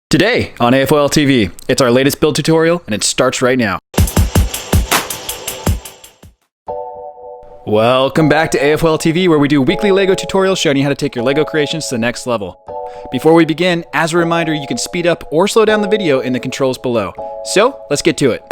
Today on AFOL TV, it's our latest build tutorial and it starts right now. Welcome back to AFOL TV, where we do weekly LEGO tutorials showing you how to take your LEGO creations to the next level. Before we begin, as a reminder, you can speed up or slow down the video in the controls below. So, let's get to it.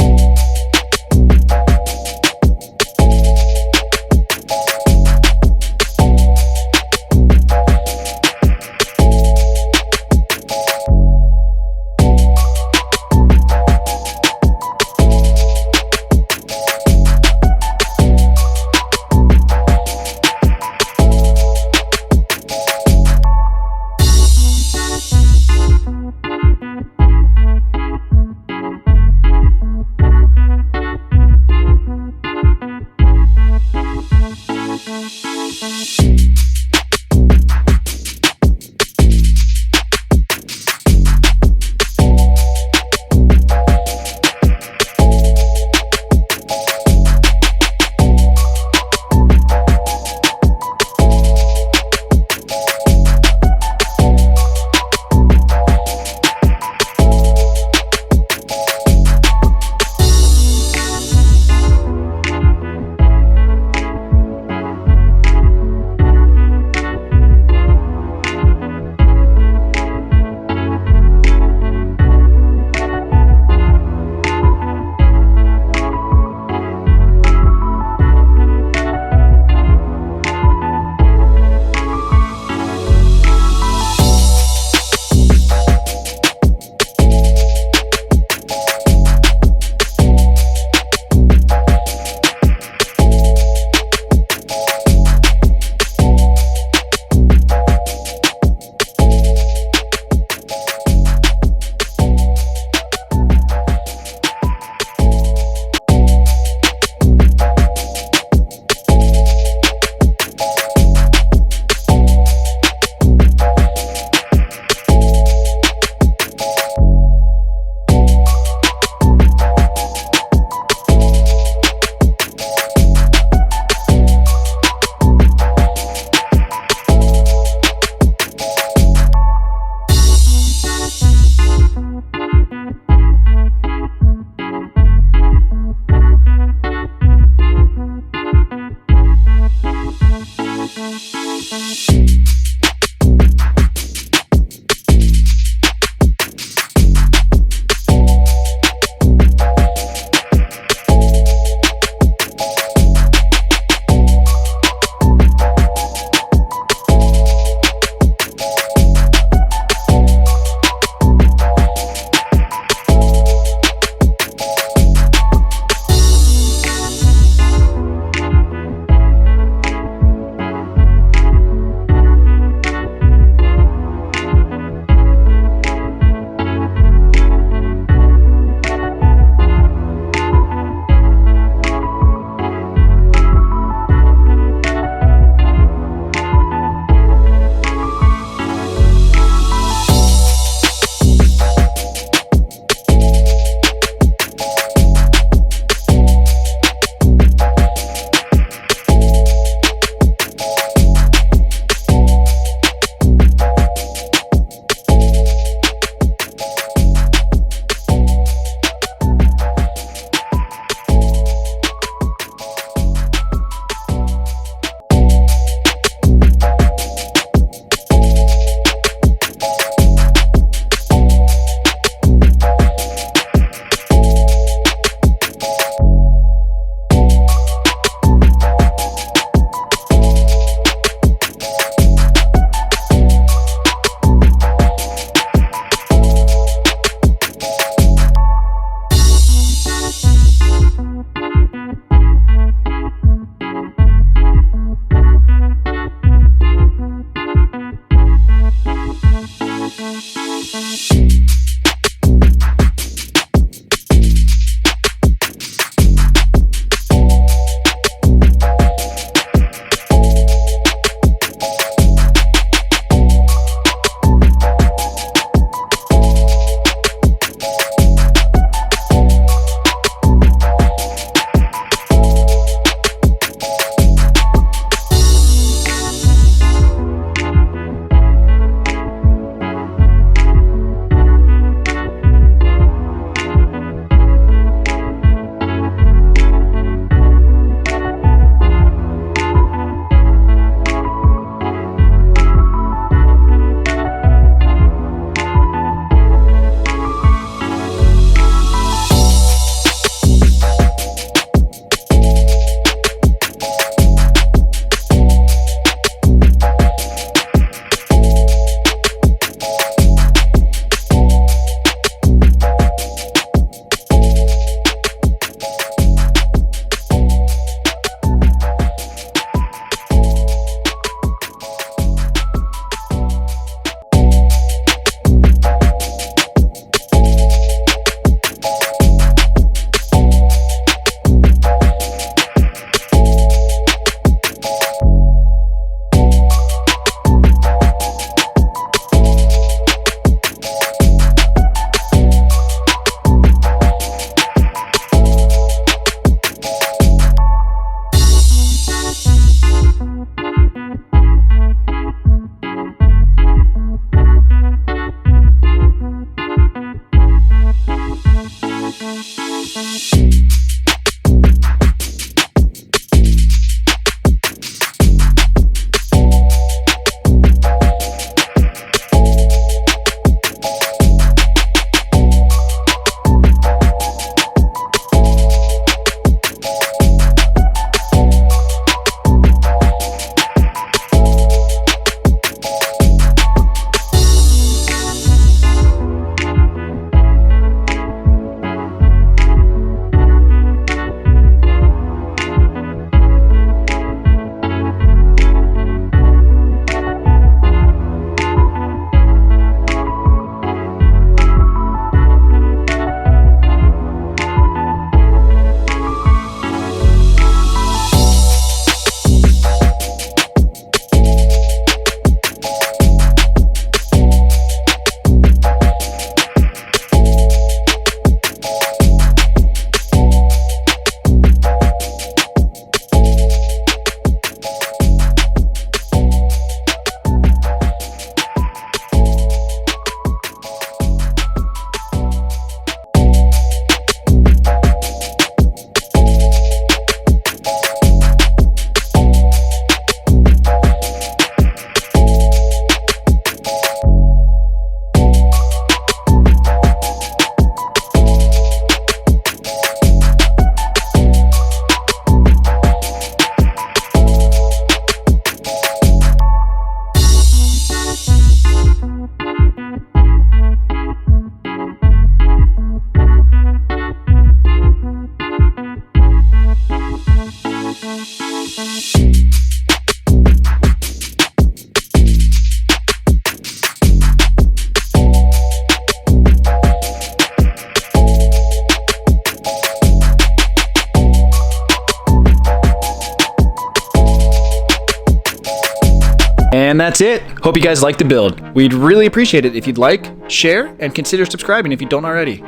And that's it. Hope you guys liked the build. We'd really appreciate it if you'd like, share, and consider subscribing if you don't already.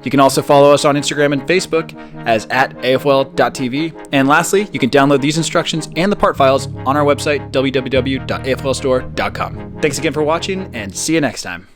You can also follow us on Instagram and Facebook as @afol.tv. And lastly, you can download these instructions and the part files on our website, www.afolstore.com. Thanks again for watching, and see you next time.